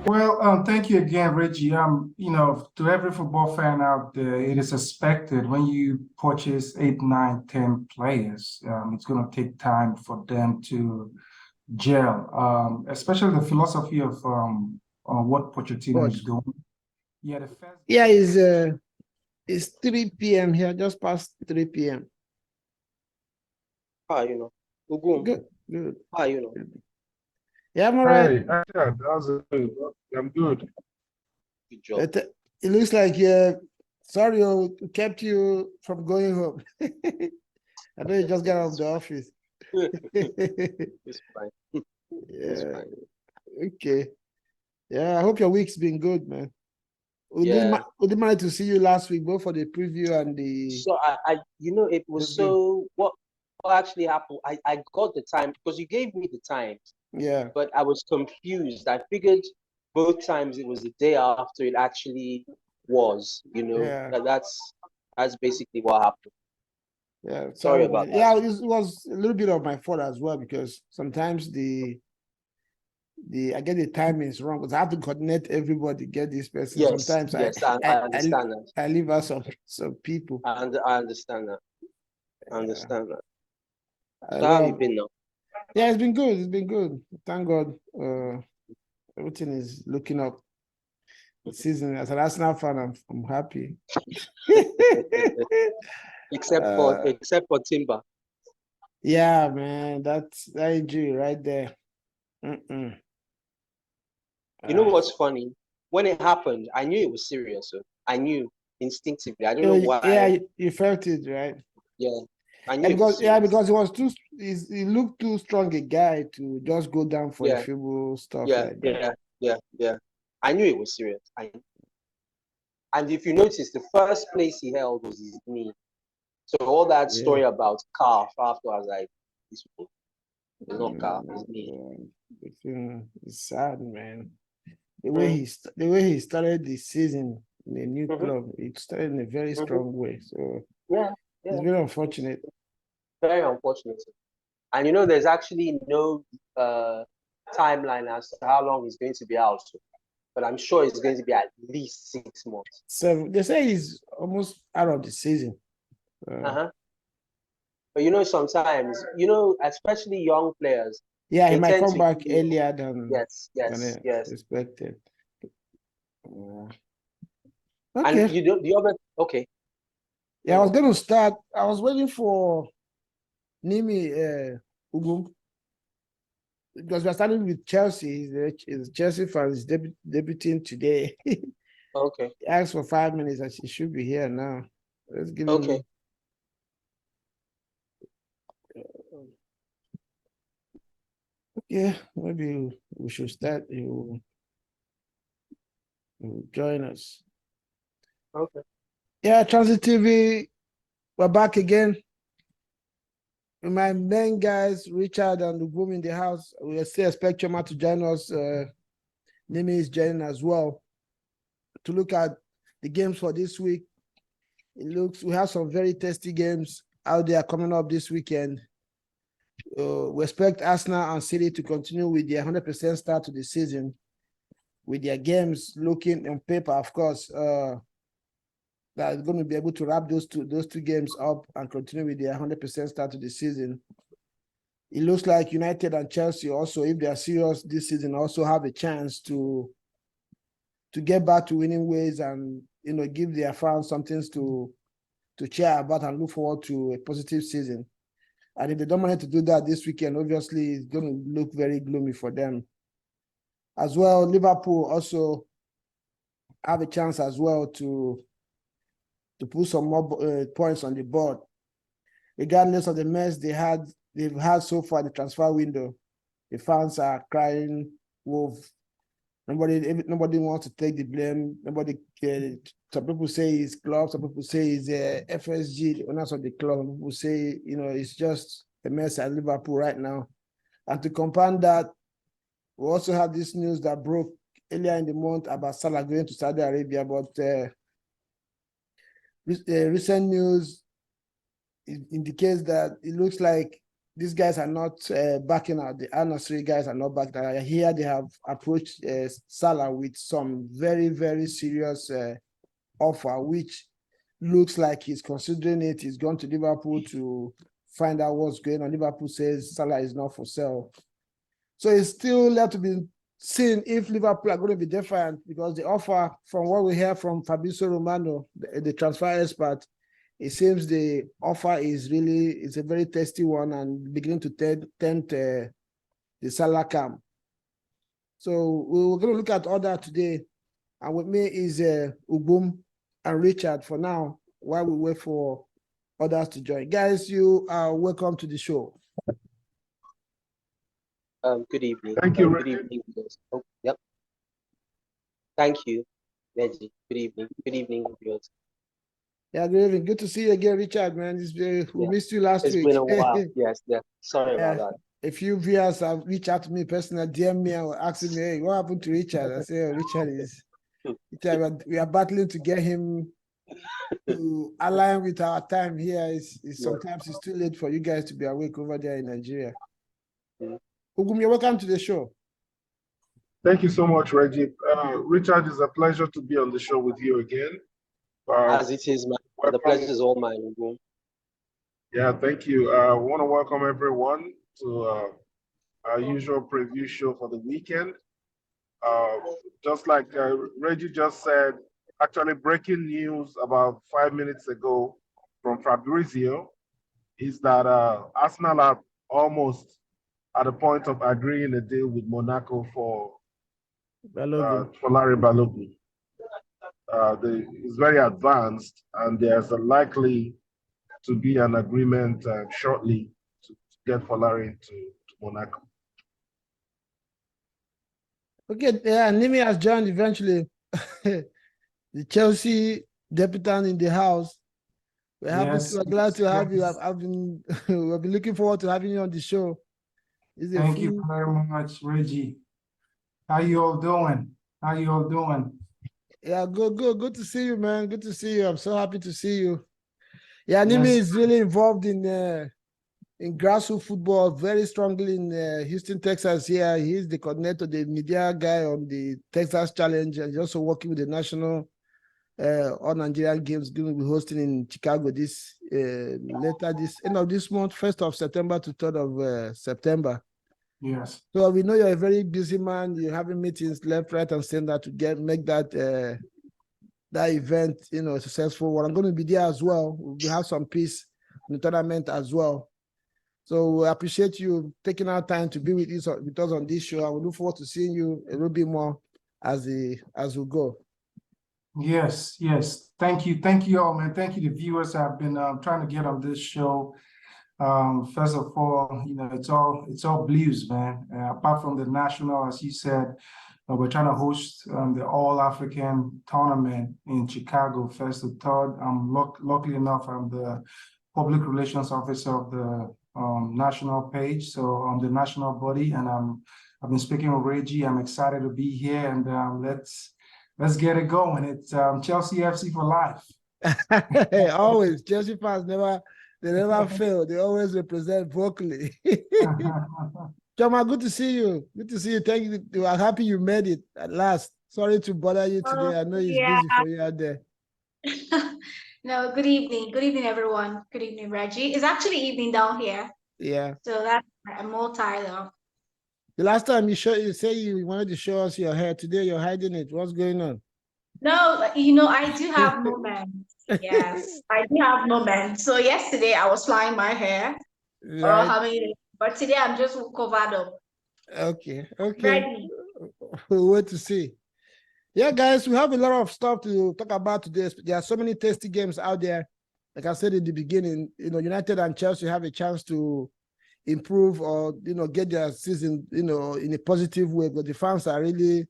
Well, thank you again, Reggie. To every football fan out there, it is expected when you purchase 8, 9, 10 players, it's going to take time for them to gel, especially the philosophy of what Pochettino But is doing. Yeah, the first. yeah, it's 3 p.m. here, just past 3 p.m. How you know? Ugum, Good, good. how you know? Yeah, I'm all right. Hi, Richard, how's it going? I'm good. Good job. It looks like sorry, we kept you from going home. I know you just got out of the office. It's fine. It's Yeah, fine. okay. Yeah, I hope your week's been good, man. Yeah. We did manage to see you last week, both for the preview and the So it was game. so what actually happened. I got the time because you gave me the times, Yeah, but I was confused. I figured both times it was the day after it actually was. yeah, That's basically what happened. yeah. Sorry Sorry, about man. that. Yeah, it was a little bit of my fault as well because sometimes the I get the timings wrong because I have to coordinate everybody, get this person. Yes, Sometimes yes, I understand that. I leave out some people. I understand that. I understand that. So how have you Well, been now? yeah, it's been good. It's been good. Thank God. Everything is looking up. The season as an Arsenal fan, I'm happy. Uh, Except for Timber. yeah, man, that's that injury right there. Mm-mm. You know Uh, what's funny? When it happened, I knew it was serious. So I knew instinctively. I don't know yeah, why. you felt it, right? Yeah, I Yeah, knew it was serious. because he was he looked too strong a guy to just go down for a Yeah, feeble stuff yeah, like that. yeah. I knew it was serious. And if you notice, the first place he held was his knee. So all that Yeah. story about calf after, I was like, this one, it's not calf, it's knee. Mm, the thing is sad, man. Mm, The way he started the season in a new mm-hmm, club, it started in a very mm-hmm. strong way. So Yeah, it's yeah. very It's unfortunate. very unfortunate. And there's actually no timeline as to how long he's going to be out. But I'm sure it's going to be at least 6 months. So they say he's almost out of the season. Uh-huh. But sometimes, especially young players, Yeah, he they might tend come to back heal. earlier Yes, yes, than yes. expected. Uh, And okay. the other, okay. Yeah, I was going to start. I was waiting for Nimi Ugum because we're starting with Chelsea. He's a Chelsea fan. He's debuting today. Okay, He asked for 5 minutes and she should be here now. Let's give okay. him. Yeah, maybe we should start. He will join us. Okay. Yeah, Transit TV, we're back again. With my main guys, Richard and Ugum in the house. We still expect Choma to join us. Nimi is joining as well to look at the games for this week. We have some very tasty games out there coming up this weekend. We expect Arsenal and City to continue with their 100% start to the season, with their games looking on paper, of course, that are going to be able to wrap those two games up and continue with their 100% start to the season. It looks like United and Chelsea also, if they are serious this season, also have a chance to get back to winning ways and give their fans something to cheer about and look forward to a positive season. And if they don't manage to do that this weekend, obviously it's going to look very gloomy for them. As well, Liverpool also have a chance as well to put some more points on the board, regardless of the mess they've had so far in the transfer window. The fans are crying wolf. Nobody wants to take the blame. Some people say it's club. Some people say it's FSG, the owners of the club. Some people say it's just a mess at Liverpool right now. And to compound that, we also have this news that broke earlier in the month about Salah going to Saudi Arabia. But recent news indicates that it looks like these guys are not backing out. The Al-Nassr guys are not backing out. Here they have approached Salah with some very, very serious offer, which looks like he's considering it. He's gone to Liverpool to find out what's going on. Liverpool says Salah is not for sale. So it's still left to be seen if Liverpool are going to be different, because the offer, from what we hear from Fabrizio Romano, the transfer expert, it seems the offer is a very tasty one and beginning to tempt the Salah camp. So we're going to look at all that today. And with me is Ubum and Richard for now, while we wait for others to join. Guys, you are welcome to the show. Good evening. Thank you, Good Reggie. evening. Oh, yep. Thank you, Reggie. Good evening. Good evening, viewers. Yeah, good evening. Good to see you again, Richard, man. We missed you last It's week. been a while. Yes, yeah. Sorry about that. A few viewers have reached out to me personally, DM me and were asking me, hey, what happened to Richard? I say, oh, Richard, we are battling to get him to align with our time here. Sometimes it's too late for you guys to be awake over there in Nigeria. Ugum, you're welcome to the show. Thank you so much, Reggie. Richard, it's a pleasure to be on the show with you again. As it is, man. The pleasure is all mine. Yeah, thank you. I want to welcome everyone to our usual preview show for the weekend. Just like Reggie just said, actually breaking news about 5 minutes ago from Fabrizio is that Arsenal are almost at the point of agreeing a deal with Monaco for Larry Balogun. It's very advanced, and there's a likely to be an agreement shortly to get Folari to Monaco. Okay, yeah, Nimi has joined eventually. The Chelsea deputant in the house. We're glad to have you. We've been looking forward to having you on the show. Thank you very much, Reggie. How you all doing? Yeah, good to see you, man. Good to see you. I'm so happy to see you. Yeah, Nimi is really involved in grassroots football, very strongly in Houston, Texas. Here, he's the coordinator, the media guy on the Texas Challenge, and he's also working with the national all Nigerian games going to be hosting in Chicago this later this end of this month, 1st of September to 3rd of September. Yes. So we know you're a very busy man. You're having meetings left, right, and center to make that event, a successful one. I'm going to be there as well. We have some peace in the tournament as well. So we appreciate you taking our time to be with us on this show. I will look forward to seeing you a little bit more as we go. Yes. Thank you all, man. Thank you, the viewers. I've been trying to get on this show. First of all, it's all blues, man. Apart from the national, as you said, we're trying to host the All-African tournament in Chicago, 1st to 3rd. Luckily enough, I'm the public relations officer of the national page, so I'm the national body, and I've been speaking with Reggie. I'm excited to be here, and let's get it going. It's Chelsea FC for life. Always, Chelsea fans never fail. They always represent vocally. Choma, good to see you. Good to see you. Thank you. We are happy you made it at last. Sorry to bother you today. I know it's busy for you out there. No, good evening. Good evening, everyone. Good evening, Reggie. It's actually evening down here. Yeah. So I'm all tired of. The last time you say you wanted to show us your hair. Today you're hiding it. What's going on? No, I do have moments. Yes, I do have moments. So yesterday I was flying my hair. Right. But today I'm just covered up. Okay. Ready. We'll wait to see. Yeah, guys, we have a lot of stuff to talk about today. There are so many tasty games out there. Like I said in the beginning, United and Chelsea have a chance to improve or get their season in a positive way. But the fans are really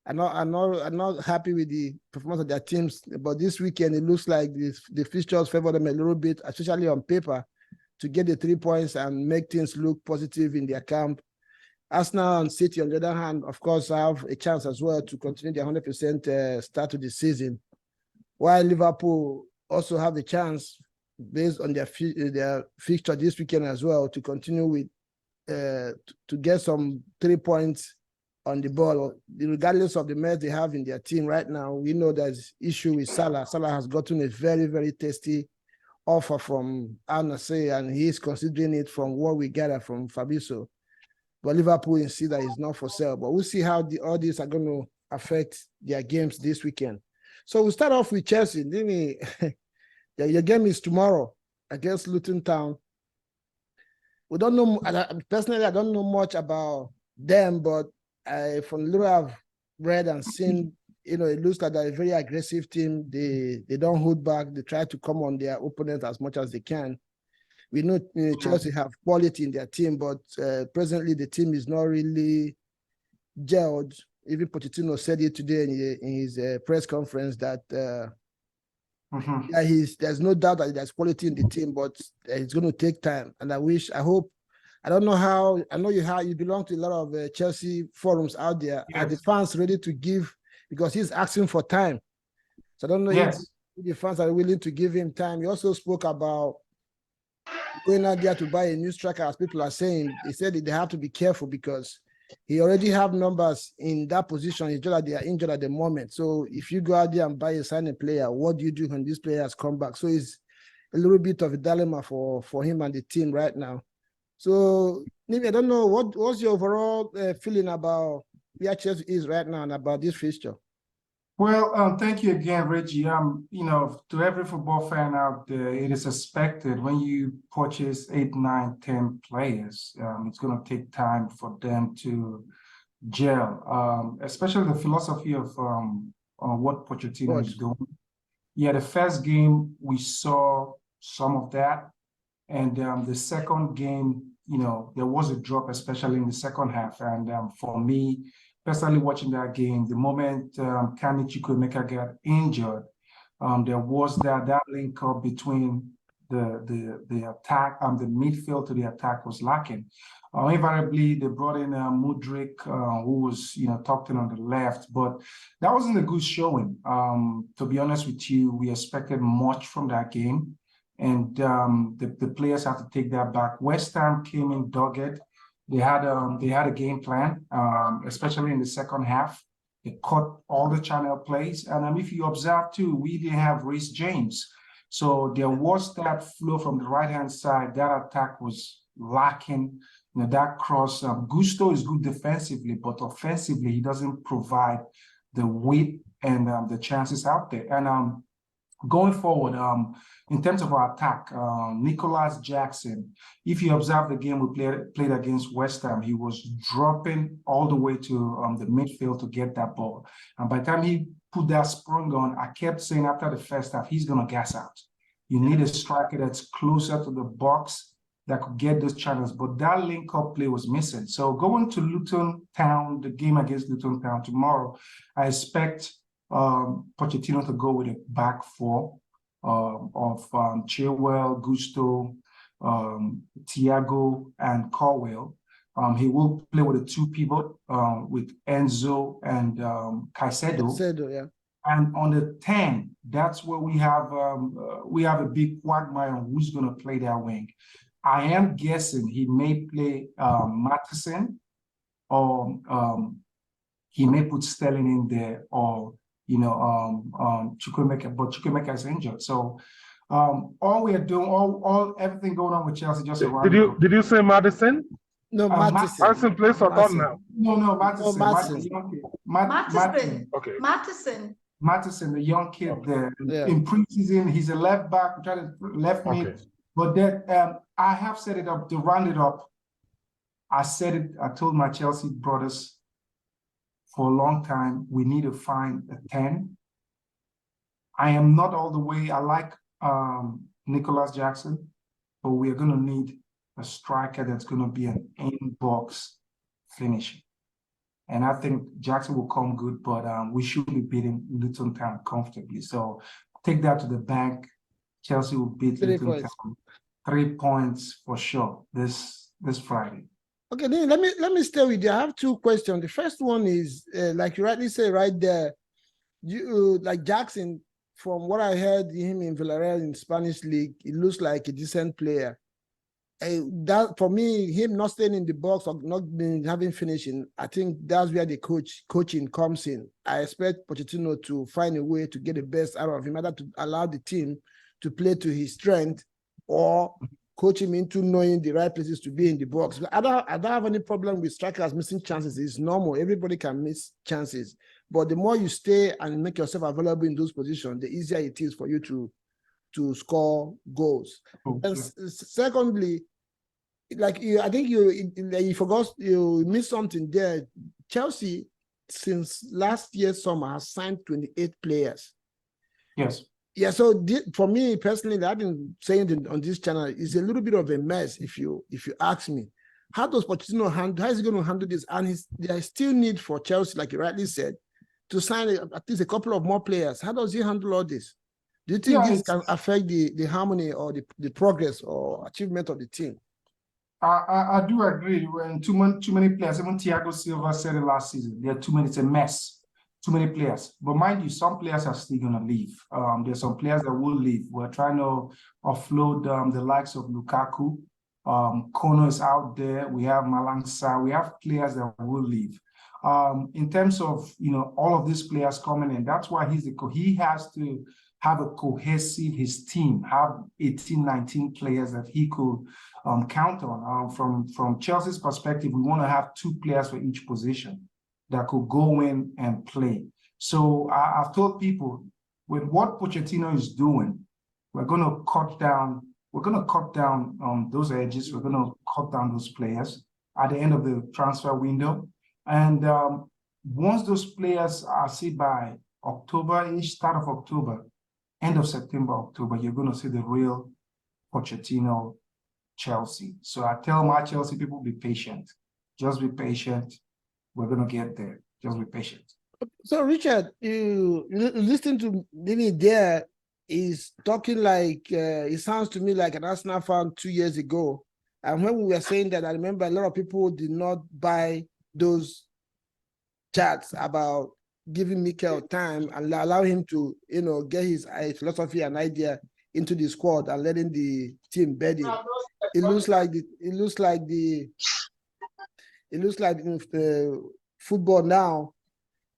are not happy with the performance of their teams. But this weekend it looks like the fixtures favor them a little bit, especially on paper, to get the 3 points and make things look positive in their camp. Arsenal and City, on the other hand, of course, have a chance as well to continue their 100% start to the season, while Liverpool also have a chance based on their fixture this weekend as well, to continue with to get some 3 points on the ball, regardless of the mess they have in their team right now. We know there's issue with Salah. Salah has gotten a very, very tasty offer from Al Nassr, and he's considering it from what we gather from Fabrizio. But Liverpool insist that it's not for sale. But we'll see how all these are going to affect their games this weekend. So we'll start off with Chelsea. Your game is tomorrow against Luton Town. We don't know, personally, I don't know much about them, but from little I've read and seen, it looks like they're a very aggressive team. They don't hold back. They try to come on their opponent as much as they can. We know Chelsea have quality in their team, but presently the team is not really gelled. Even Pochettino said it today in his press conference that there's no doubt that there's quality in the team, but it's going to take time. And I don't know how. I know you belong to a lot of Chelsea forums out there. Yes. Are the fans ready to give? Because he's asking for time. So I don't know if the fans are willing to give him time. He also spoke about going out there to buy a new striker, as people are saying. He said that they have to be careful because he already have numbers in that position. It's just that they are injured at the moment. So if you go out there and buy a signing player, what do you do when these players come back? So it's a little bit of a dilemma for him and the team right now. So maybe I don't know what's your overall feeling about where Chelsea is right now and about this fixture. Well, thank you again, Reggie. To every football fan out there, it is expected when you purchase 8, 9, 10 players, it's going to take time for them to gel, especially the philosophy of what Pochettino is doing. Yeah, the first game, we saw some of that. And the second game, there was a drop, especially in the second half. And for me, personally watching that game, the moment Kani Chukwuemeka got injured, there was that link up between the attack, the midfield to the attack was lacking. Invariably, they brought in Mudryk, who was, tucked in on the left, but that wasn't a good showing. To be honest with you, we expected much from that game. And the players have to take that back. West Ham came in dogged. They had a game plan, especially in the second half. They cut all the channel plays. And if you observe too, we didn't have Reece James. So there was that flow from the right-hand side. That attack was lacking. That cross. Gusto is good defensively, but offensively, he doesn't provide the width and the chances out there. And going forward, in terms of our attack, Nicholas Jackson, if you observe the game we played against West Ham, he was dropping all the way to the midfield to get that ball. And by the time he put that sprung on, I kept saying after the first half, he's going to gas out. You need a striker that's closer to the box that could get those channels. But that link-up play was missing. So going to Luton Town, the game against Luton Town tomorrow, I expect Pochettino to go with a back four of Chilwell, Gusto, Thiago, and Colwill. He will play with a two pivot with Enzo and Caicedo. Yeah. And on the 10, that's where we have a big quagmire on who's going to play that wing. I am guessing he may play Matheson, or he may put Sterling in there, or Chukwuemeka, but Chukwuemeka is injured. So all we are doing, everything going on with Chelsea just around. Did you say Madison? No, Matheson. Madison plays for Tottenham. No, Matheson. Matheson. Okay. Matheson, the young kid there. Yeah. In preseason, he's a left back, trying to left mid. But then I have set it up to round it up. I told my Chelsea brothers for a long time, we need to find a 10. I am not all the way. I like Nicholas Jackson, but we are going to need a striker that's going to be an in-box finisher. And I think Jackson will come good, but we should be beating Luton Town comfortably. So take that to the bank. Chelsea will beat Luton Town. 3 points for sure this Friday. Okay, then let me stay with you. I have two questions. The first one is, like you rightly say right there, you like Jackson from what I heard him in Villarreal in Spanish league, he looks like a decent player. That for me, him not staying in the box or not being having finishing, I think that's where the coaching comes in. I expect Pochettino to find a way to get the best out of him, either to allow the team to play to his strength or coach him into knowing the right places to be in the box. I don't have any problem with strikers missing chances. It's normal. Everybody can miss chances. But the more you stay and make yourself available in those positions, the easier it is for you to score goals. And secondly, like I think you forgot, you missed something there. Chelsea, since last year summer, has signed 28 players. Yes. Yeah, so for me personally, I've been saying it on this channel, it's a little bit of a mess if you ask me. How does Pochettino how is he going to handle this? And there is still need for Chelsea, like you rightly said, to sign at least a couple of more players. How does he handle all this? Do you think this can affect the harmony or the progress or achievement of the team? I do agree. When too many players, even Thiago Silva said it last season, there are too many, it's a mess. Too many players. But mind you, some players are still going to leave. There's some players that will leave. We're trying to offload the likes of Lukaku. Kono is out there. We have Malang Sarr. We have players that will leave. In terms of, all of these players coming in, that's why he has to have a cohesive, his team, have 18, 19 players that he could count on. From Chelsea's perspective, we want to have 2 players for each position that could go in and play. So I've told people, with what Pochettino is doing, we're going to cut down those edges. We're going to cut down those players at the end of the transfer window. And once those players are seen by October-ish, start of October, end of September, October, you're going to see the real Pochettino Chelsea. So I tell my Chelsea people, be patient. Just be patient. We're going to get there. Just be patient. So, Richard, you listen to Lily there is talking like, it sounds to me like an Arsenal fan 2 years ago. And when we were saying that, I remember a lot of people did not buy those chats about giving Mikel time and allow him to, get his philosophy and idea into the squad and letting the team bed in. It looks like football now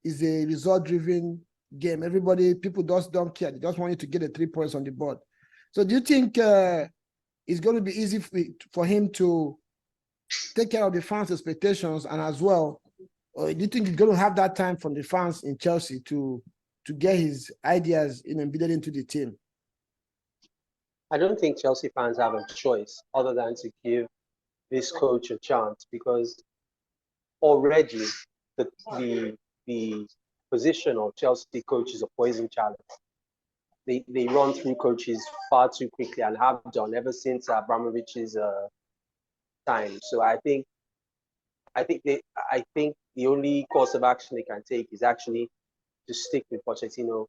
is a result-driven game. People just don't care. They just want you to get the 3 points on the board. So do you think it's going to be easy for him to take care of the fans' expectations and as well, or do you think he's going to have that time from the fans in Chelsea to get his ideas embedded into the team? I don't think Chelsea fans have a choice other than to give this coach a chance, because already the position of Chelsea coach is a poison challenge. They run through coaches far too quickly and have done ever since Abramovich's time. So I think the only course of action they can take is actually to stick with Pochettino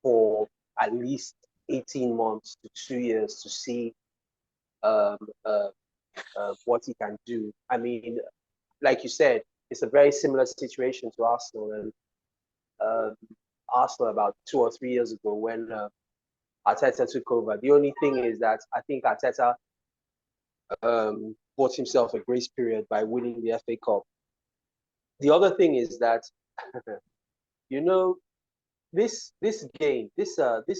for at least 18 months to 2 years to see what he can do. I mean, like you said, it's a very similar situation to Arsenal and Arsenal about 2 or 3 years ago when Arteta took over. The only thing is that I think Arteta bought himself a grace period by winning the FA Cup. The other thing is that this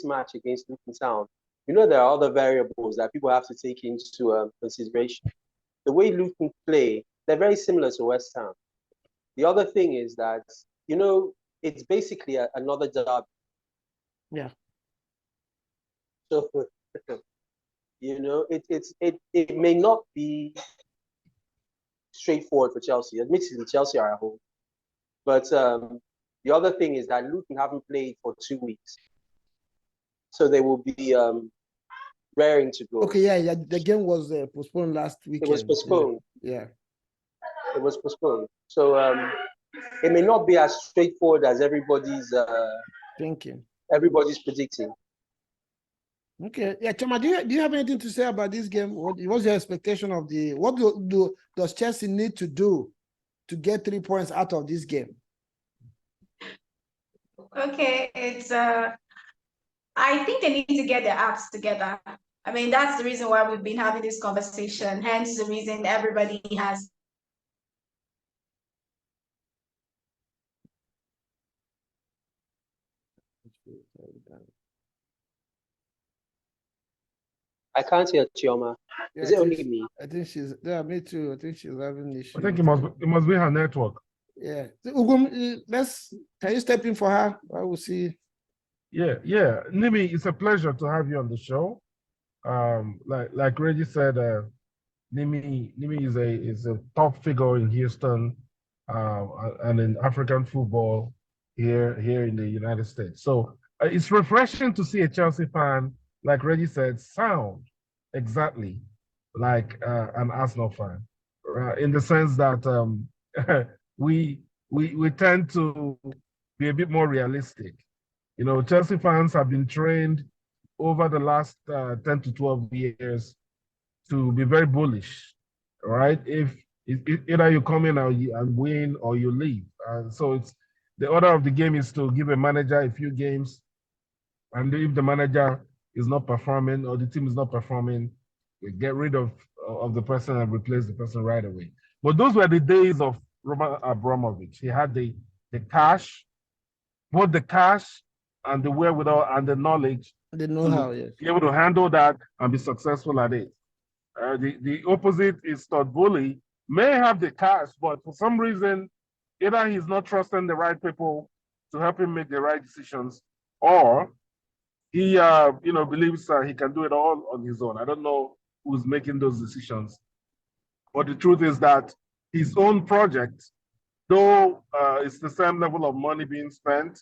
match against Luton Town, there are other variables that people have to take into consideration. The way Luton play, they're very similar to West Ham. The other thing is that, it's basically another derby. Yeah. So, it may not be straightforward for Chelsea. Admittedly, Chelsea are at home. But the other thing is that Luton haven't played for 2 weeks. So they will be raring to go. Okay, yeah, the game was postponed last weekend. It was postponed. Yeah. It was postponed. So it may not be as straightforward as everybody's thinking. Everybody's predicting. Okay, yeah, Choma, do you have anything to say about this game? What's your expectation of what does Chelsea need to do to get 3 points out of this game? Okay, it's I think they need to get their acts together. I mean, that's the reason why we've been having this conversation. Hence the reason everybody has. I can't hear Chioma. Yeah, Is it only me? I think she's, yeah, me too. I think she's having issues. I think it must be her network. Yeah. So, Ugum, can you step in for her? I will see. Yeah. Nimi, it's a pleasure to have you on the show. Like Reggie said, Nimi is a top figure in Houston, and in African football here in the United States. So it's refreshing to see a Chelsea fan, like Reggie said, sound exactly like an Arsenal fan, in the sense that we tend to be a bit more realistic. You know, Chelsea fans have been trained over the last 10 to 12 years to be very bullish, right? If either you come in and win or you leave. So it's the order of the game is to give a manager a few games, and if the manager is not performing or the team is not performing, we get rid of the person and replace the person right away. But those were the days of Roman Abramovich. He had the cash, both the cash and the wherewithal and the knowledge The know-how, yes. be able to handle that and be successful at it. The opposite is Todd Boehly, may have the cash, but for some reason, either he's not trusting the right people to help him make the right decisions, or he believes he can do it all on his own. I don't know who's making those decisions, but the truth is that his own project, though it's the same level of money being spent,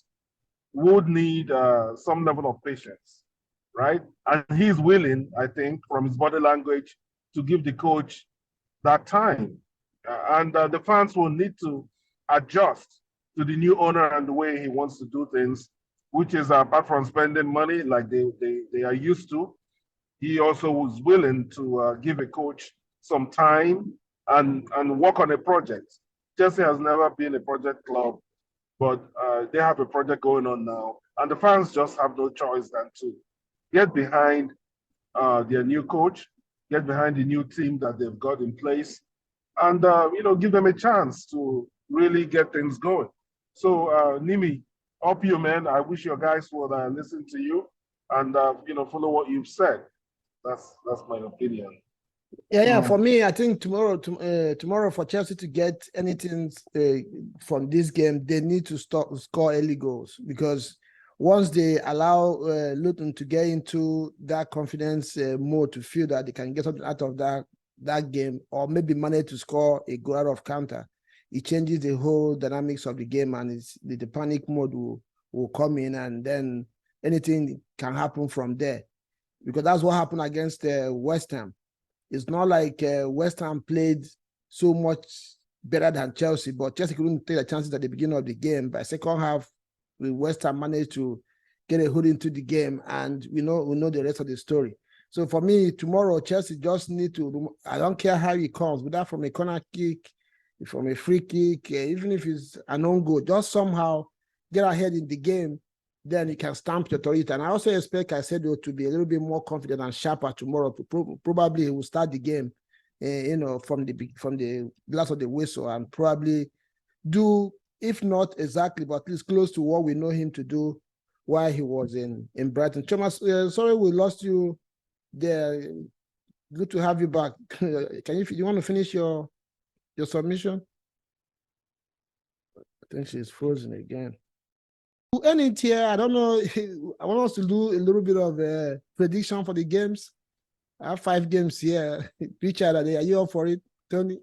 would need some level of patience, right? And he's willing, I think, from his body language, to give the coach that time. And the fans will need to adjust to the new owner and the way he wants to do things, which is apart from spending money like they are used to, he also was willing to give a coach some time and work on a project. Chelsea has never been a project club, but they have a project going on now, and the fans just have no choice than to get behind their new coach, get behind the new team that they've got in place, and give them a chance to really get things going. So Nimi, up you, man. I wish your guys would listen to you and follow what you've said. That's my opinion. Yeah. For me, I think tomorrow for Chelsea to get anything from this game, they need to score early goals, because once they allow Luton to get into that confidence mode to feel that they can get something out of that game, or maybe manage to score a goal out of counter, it changes the whole dynamics of the game, and the panic mode will come in, and then anything can happen from there, because that's what happened against West Ham. It's not like West Ham played so much better than Chelsea, but Chelsea couldn't take the chances at the beginning of the game. By second half, West Ham managed to get a hood into the game, and we know the rest of the story. So for me, tomorrow, Chelsea just need to, I don't care how it comes, whether from a corner kick, from a free kick, even if it's an own goal, just somehow get ahead in the game, then you can stamp your authority. And I also expect Caicedo to be a little bit more confident and sharper tomorrow. Probably he will start the game, from the blast of the whistle, and probably do, if not exactly, but at least close to what we know him to do while he was in Brighton. Thomas, sorry we lost you there. Good to have you back. You want to finish your submission? I think she's frozen again. To end it here, I don't know. I want us to do a little bit of a prediction for the games. I have 5 games here. Richard, are you up for it, Tony?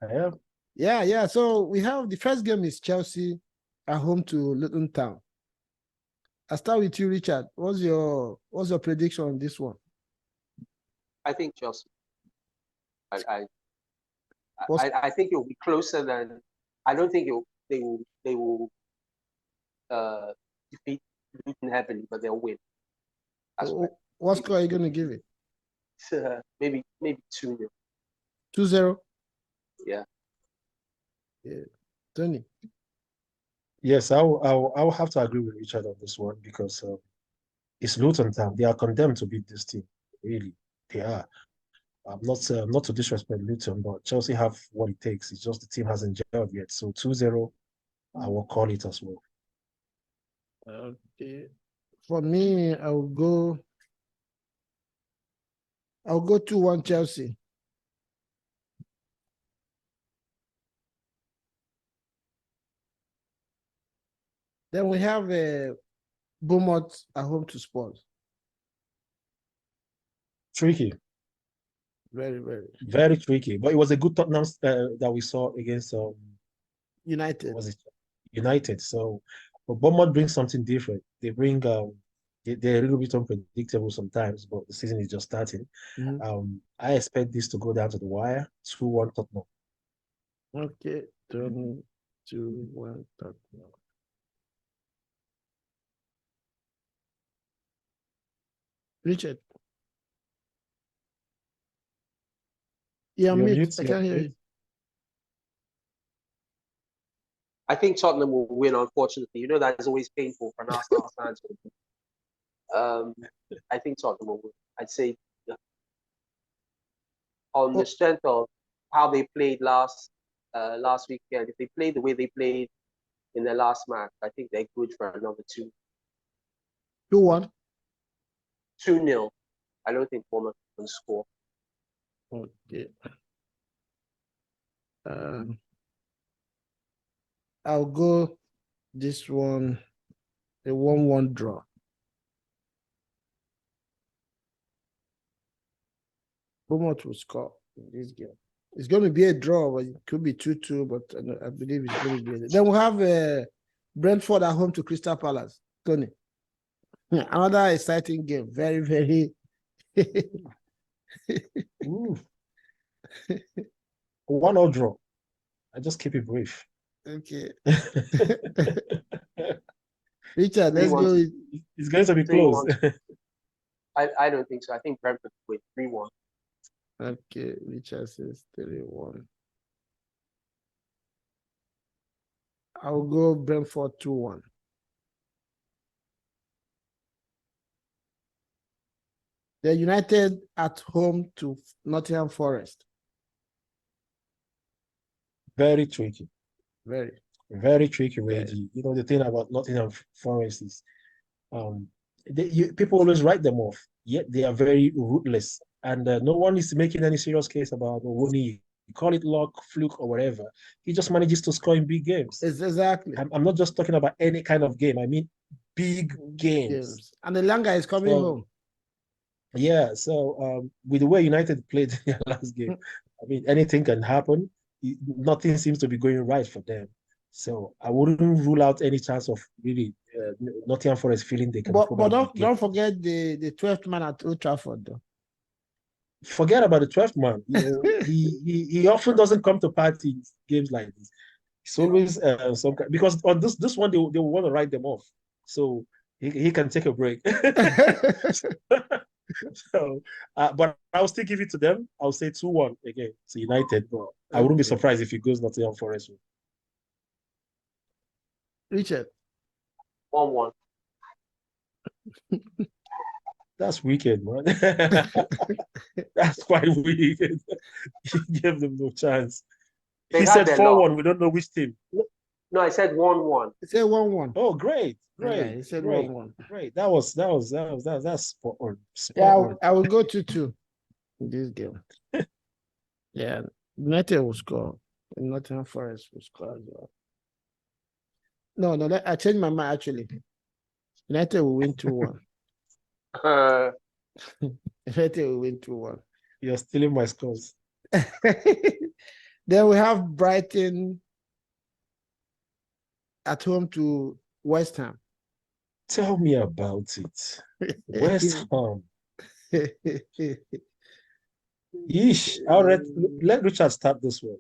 I am. Yeah. So we have the first game is Chelsea at home to Luton Town. I'll start with you, Richard. What's your prediction on this one? I think Chelsea. I think it will be closer than. I don't think they will defeat Luton heavily, but they'll win. What score are you going to give it? Maybe 2-0. 2-0? Yeah. Tony? Yes, I'll have to agree with Richard on this one, because It's Luton Town. They are condemned to beat this team. Really, they are. I'm not to disrespect Luton, but Chelsea have what it takes. It's just the team hasn't gelled yet. So 2-0, I will call it as well. Okay. For me, I'll go 2-1 Chelsea. Then we have Bournemouth at home to Spurs. Tricky, Very, very. very tricky. But it was a good Tottenham that we saw against United. was it United. So, but Bournemouth brings something different. They bring they're a little bit unpredictable sometimes, but the season is just starting. I expect this to go down to the wire. 2-1 Tottenham. Okay, 2-1 Tottenham. Richard. You're mute. I can't hear you. I think Tottenham will win, unfortunately. You know that is always painful for an Arsenal fan. I think Tottenham will win. I'd say on the strength of how they played last weekend. If they play the way they played in their last match, I think they're good for another 2-1. 2-0. I don't think Bournemouth can score. Okay. I'll go this one, a 1-1 draw. Bournemouth will score in this game. It's going to be a draw, but it could be 2-2, but I believe it's going to be. Then we'll have Brentford at home to Crystal Palace. Tony. Another exciting game. Very, very. One or draw. I just keep it brief. Okay. Richard, let's go. It's going to be close. I don't think so. I think Brentford will win 3-1. Okay, Richard says 3-1. I'll go Brentford 2-1. They're United at home to Nottingham Forest. Very tricky. Very tricky, Reggie. You know, the thing about Nottingham Forest is people always write them off, yet they are very ruthless. And no one is making any serious case about Owoni. You call it luck, fluke, or whatever. He just manages to score in big games. Exactly. I'm not just talking about any kind of game. I mean big games. And the Langa is coming home. Yeah, so with the way United played their last game, I mean, anything can happen. Nothing seems to be going right for them. So I wouldn't rule out any chance of really Nottingham Forest feeling they can. But don't forget the 12th man at Old Trafford, though. Forget about the 12th man. You know, he often doesn't come to party games like this. It's always some because on this one they will want to write them off, so he can take a break. So, but I'll still give it to them. I'll say 2-1 again to United, but I wouldn't be surprised if it goes Nottingham Forest. Richard. 1-1. That's wicked, man. That's quite wicked. He gave them no chance. He said 4-1. We don't know which team. No, I said 1-1. He said 1-1. Oh, great. Yeah, he said 1-1. Great. That's spot on. I will go 2-2 in this game. Yeah, United will score. Nottingham Forest will score as well. No, I changed my mind actually. United will win 2-1. United will win 2-1. You're stealing my scores. Then we have Brighton at home to West Ham. Tell me about it. West Ham. Yeesh. Let Richard start this one.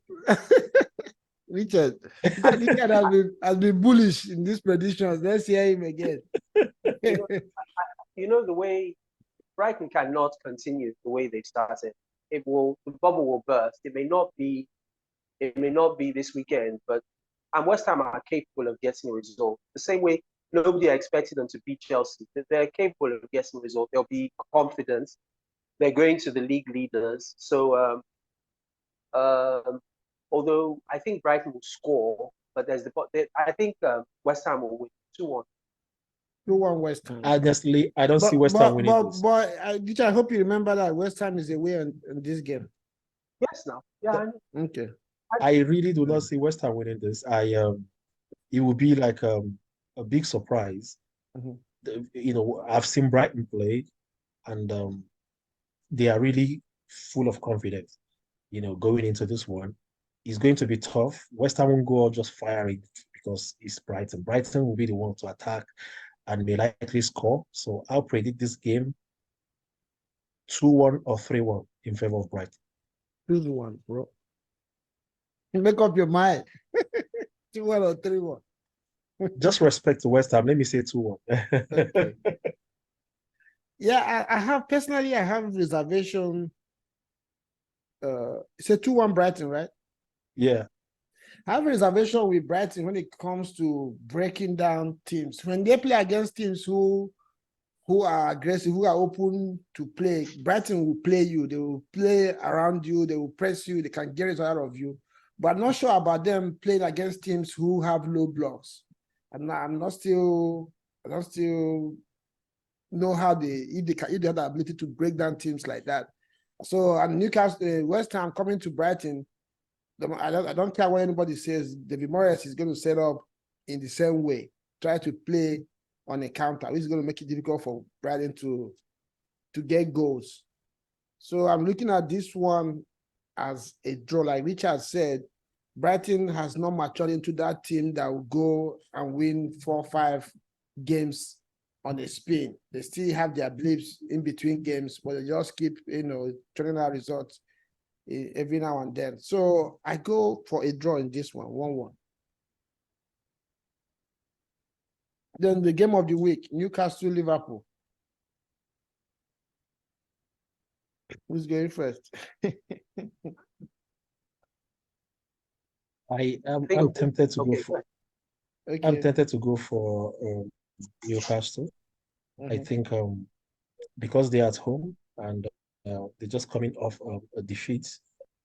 Richard has been bullish in these predictions. Let's hear him again. You know, the way Brighton cannot continue the way they started. The bubble will burst. It may not be this weekend, but West Ham are capable of getting a result. The same way nobody expected them to beat Chelsea. They're capable of getting results. They'll be confident. They're going to the league leaders. So although I think Brighton will score, but I think West Ham will win 2-1. 2-1 West Ham. Honestly, I don't see West Ham winning this. I hope you remember that West Ham is away in this game. Yes, now. Yeah. Okay. I really do not see West Ham winning this. It would be like a big surprise. I've seen Brighton play, and they are really full of confidence. Going into this one, it's going to be tough. West Ham won't go out just firing because it's Brighton. Brighton will be the one to attack and may likely score. So I'll predict this game 2-1 or 3-1 in favor of Brighton. 2-1, bro. Make up your mind. 2-1 or 3-1. Just respect to West Ham. Let me say 2-1. Okay. Yeah, I have reservation. It's a 2-1 Brighton, right? Yeah. I have a reservation with Brighton when it comes to breaking down teams. When they play against teams who are aggressive, who are open to play, Brighton will play you. They will play around you. They will press you. They can get it out of you. But I'm not sure about them playing against teams who have low blocks. I don't still know how if they have the ability to break down teams like that. So, and Newcastle, West Ham coming to Brighton, I don't care what anybody says. David Moyes is going to set up in the same way, try to play on a counter, which is going to make it difficult for Brighton to get goals. So I'm looking at this one as a draw. Like Richard said, Brighton has not matured into that team that will go and win 4 or 5 games on a spin. They still have their blips in between games, but they just keep, turning out results every now and then. So I go for a draw in this one, 1-1. Then the game of the week, Newcastle, Liverpool. Who's going first? I'm tempted to go for. Okay. I'm tempted to go for Newcastle. I think because they're at home and they're just coming off a defeat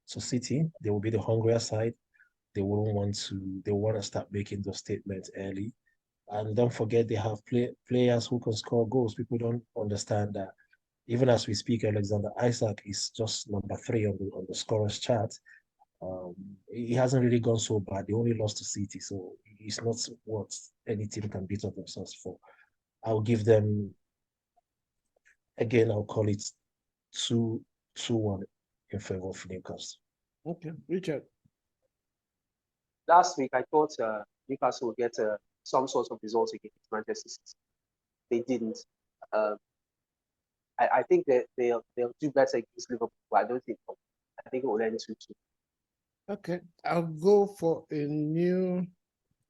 to City, they will be the hungrier side. They want to start making those statements early. And don't forget they have players who can score goals. People don't understand that. Even as we speak, Alexander Isak is just number 3 on the scorers chart. He hasn't really gone so bad. They only lost to City, so it's not what any team can beat up themselves for. I'll give them, again, I'll call it 2-1 in favor of Newcastle. Okay, Richard. Last week, I thought Newcastle would get some sort of result against Manchester City. They didn't. I think that they'll do better against Liverpool. I don't think so. I think it will end 2-2. Okay, I'll go for a new.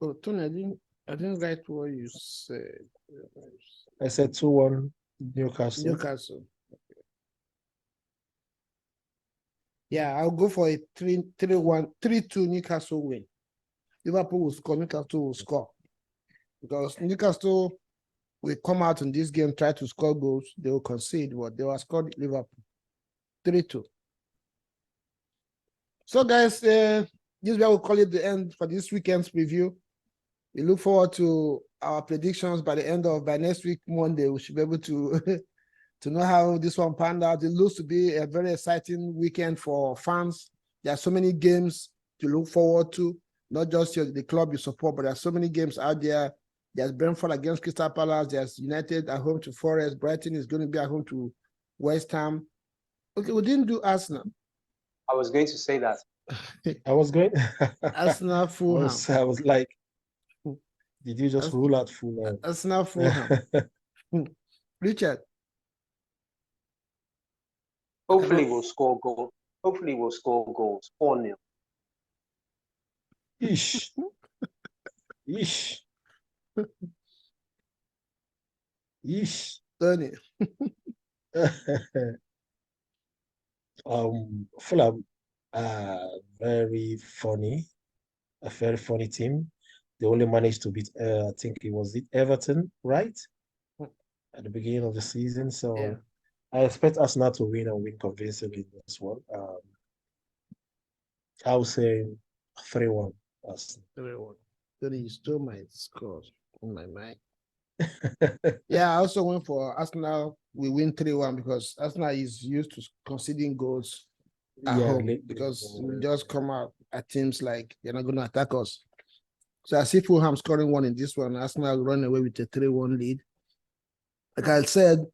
Oh, Tony, I didn't write what you said. I said 2-1 Newcastle. Newcastle. Okay. Yeah, I'll go for a 3-1, 3-2 Newcastle win. Liverpool will score, Newcastle will score. Because Newcastle will come out in this game, try to score goals. They will concede, but they will score Liverpool. 3-2. So, guys, this is where we'll call it the end for this weekend's review. We look forward to our predictions by next week, Monday. We should be able to, to know how this one panned out. It looks to be a very exciting weekend for fans. There are so many games to look forward to, not just the club you support, but there are so many games out there. There's Brentford against Crystal Palace. There's United at home to Forest. Brighton is going to be at home to West Ham. Okay, we didn't do Arsenal. I was going to say that. I was going. Arsenal, Fulham. I was like, did you just rule out Fulham? Arsenal, Fulham. Richard. Hopefully we'll score goals. Hopefully we'll score goals. 4-0. Ish. Ish. Ish. Tony. Fulham, very funny team. they only managed to beat, I think it was Everton, right? At the beginning of the season. So Yeah. I expect Arsenal to win and win convincingly in this one. I would say 3-1 Arsenal. 3-1. Then you stole my scores in my mind. Yeah, I also went for Arsenal. We win 3-1 because Arsenal is used to conceding goals at home because we just come out at teams like they're not going to attack us. So I see Fulham scoring one in this one. Arsenal run away with a 3-1 lead. Like I said,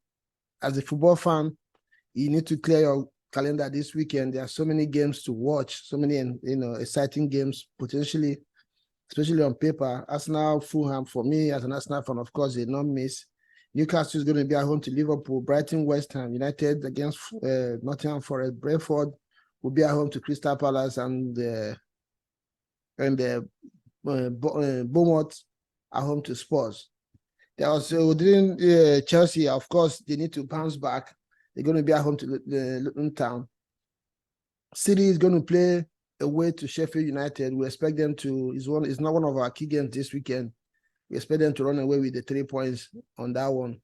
as a football fan, you need to clear your calendar this weekend. There are so many games to watch, so many exciting games potentially, especially on paper. Arsenal, Fulham, for me as an Arsenal fan, of course, they not miss. Newcastle is going to be at home to Liverpool, Brighton, West Ham, United against Nottingham Forest, Brentford will be at home to Crystal Palace, and Bournemouth at home to Spurs. They also within Chelsea, of course, they need to bounce back. They're going to be at home to Luton Town. City is going to play away to Sheffield United. We expect them to. It's not one of our key games this weekend. We expect them to run away with the 3 points on that one.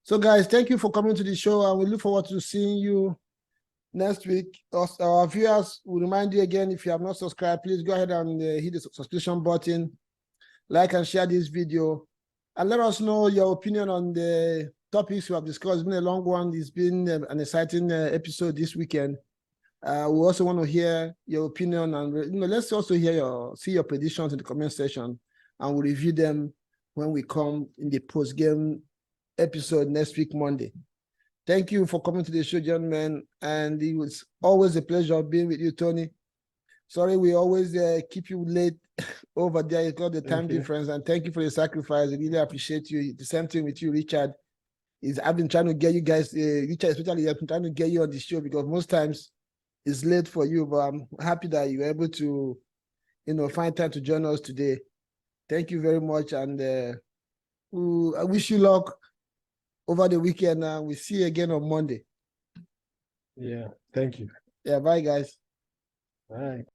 So, guys, thank you for coming to the show, and we look forward to seeing you next week. Our viewers will remind you again, if you have not subscribed, please go ahead and hit the subscription button, like and share this video, and let us know your opinion on the topics we have discussed. It's been a long one. It's been an exciting episode this weekend. We also want to hear your opinion, and let's also see your predictions in the comment section, and we'll review them when we come in the post-game episode next week, Monday. Thank you for coming to the show, gentlemen, and it was always a pleasure being with you, Tony. Sorry, we always keep you late over there. It's got the time difference, and thank you for the sacrifice. I really appreciate you. The same thing with you, Richard. I've been trying to get you guys, Richard especially, I've been trying to get you on the show because most times it's late for you, but I'm happy that you were able to, find time to join us today. Thank you very much, and I wish you luck over the weekend. We'll see you again on Monday. Yeah, thank you. Yeah, bye, guys. Bye.